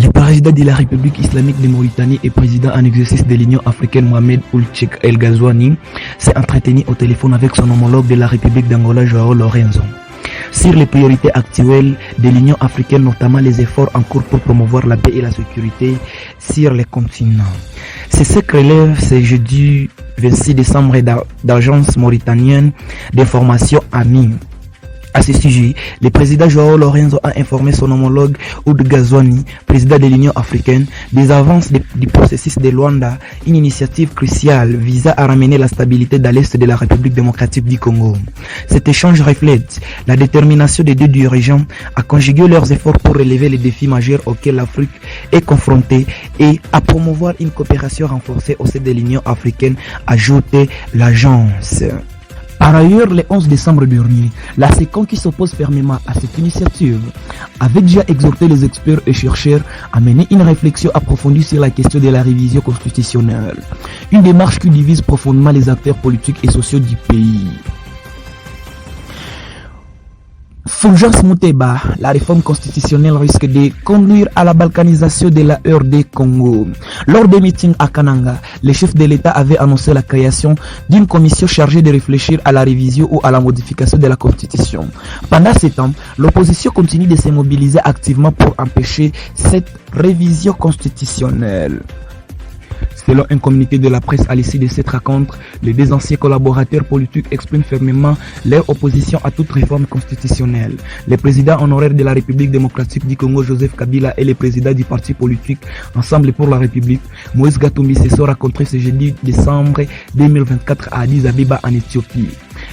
Le président de la République islamique de Mauritanie et président en exercice de l'Union africaine Mohamed Ould Cheikh El Ghazouani s'est entretenu au téléphone avec son homologue de la République d'Angola, João Lourenço, sur les priorités actuelles de l'Union africaine, notamment les efforts en cours pour promouvoir la paix et la sécurité sur les continents. C'est ce que relève ce jeudi 26 décembre d'agence mauritanienne d'information AMI. À ce sujet, le président João Lourenço a informé son homologue Ould Ghazouani, président de l'Union africaine, des avances du processus de Luanda, une initiative cruciale visant à ramener la stabilité dans l'est de la République démocratique du Congo. Cet échange reflète la détermination des deux dirigeants à conjuguer leurs efforts pour relever les défis majeurs auxquels l'Afrique est confrontée et à promouvoir une coopération renforcée au sein de l'Union africaine, ajoutait l'agence. Par ailleurs, le 11 décembre dernier, la SECON qui s'oppose fermement à cette initiative avait déjà exhorté les experts et chercheurs à mener une réflexion approfondie sur la question de la révision constitutionnelle, une démarche qui divise profondément les acteurs politiques et sociaux du pays. Fulgence Muteba, la réforme constitutionnelle risque de conduire à la balkanisation de la RD Congo. Lors des meetings à Kananga, le chef de l'État avait annoncé la création d'une commission chargée de réfléchir à la révision ou à la modification de la Constitution. Pendant ce temps, l'opposition continue de se mobiliser activement pour empêcher cette révision constitutionnelle. Selon un communiqué de la presse à l'issue de cette rencontre, les deux anciens collaborateurs politiques expriment fermement leur opposition à toute réforme constitutionnelle. Le président honoraire de la République démocratique du Congo, Joseph Kabila, et le président du parti politique Ensemble pour la République, Moïse Katumbi, se sont rencontrés ce jeudi décembre 2024 à Addis Abeba en Éthiopie.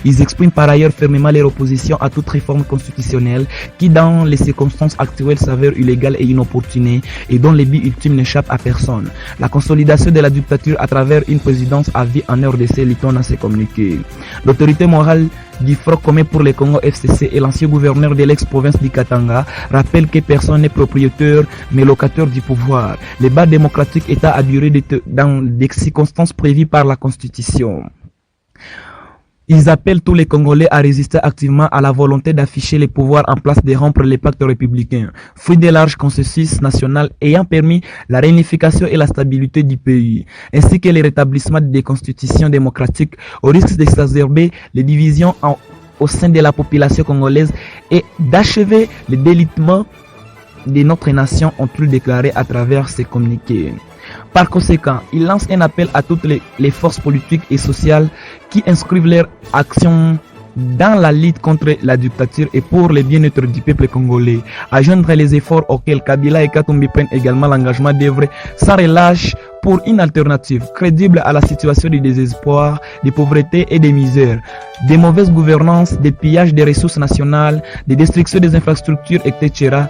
Ils expriment par ailleurs fermement leur opposition à toute réforme constitutionnelle qui, dans les circonstances actuelles, s'avère illégale et inopportune et dont le but ultime n'échappe à personne. La consolidation de la dictature à travers une présidence à vie en RDC, lit-on dans ses communiqués. L'autorité morale du Front commun pour le Congo FCC et l'ancien gouverneur de l'ex-province du Katanga rappelle que personne n'est propriétaire mais locataire du pouvoir. Le bas démocratique est à durer dans des circonstances prévues par la Constitution. Ils appellent tous les Congolais à résister activement à la volonté d'afficher les pouvoirs en place de rompre les pactes républicains, fruit de larges consensus national ayant permis la réunification et la stabilité du pays, ainsi que le rétablissement des constitutions démocratiques au risque d'exacerber les divisions au sein de la population congolaise et d'achever le délitement de notre nation, ont-ils déclaré à travers ces communiqués. Par conséquent, il lance un appel à toutes les forces politiques et sociales qui inscrivent leur action dans la lutte contre la dictature et pour le bien-être du peuple congolais, à joindre les efforts auxquels Kabila et Katumbi prennent également l'engagement d'œuvrer sans relâche pour une alternative crédible à la situation de désespoir, de pauvreté et de misère, de mauvaise gouvernance, de pillage des ressources nationales, de destruction des infrastructures, etc.,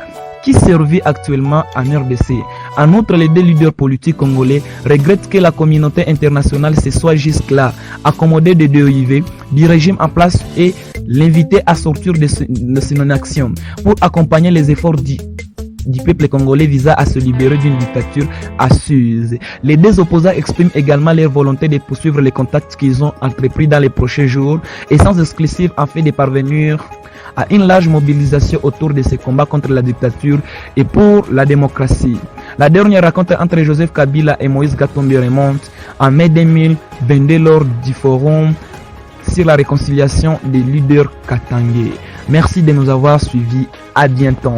qui survit actuellement en RDC. En outre, les deux leaders politiques congolais regrettent que la communauté internationale se soit jusque-là accommodée de dérives du régime en place et l'inviter à sortir de son action pour accompagner les efforts du peuple congolais visant à se libérer d'une dictature assise. Les deux opposants expriment également leur volonté de poursuivre les contacts qu'ils ont entrepris dans les prochains jours et sans exclusif afin de parvenir à une large mobilisation autour de ces combats contre la dictature et pour la démocratie. La dernière rencontre entre Joseph Kabila et Moïse Katumbi remonte en mai 2022 lors du forum sur la réconciliation des leaders katangais. Merci de nous avoir suivis. À bientôt.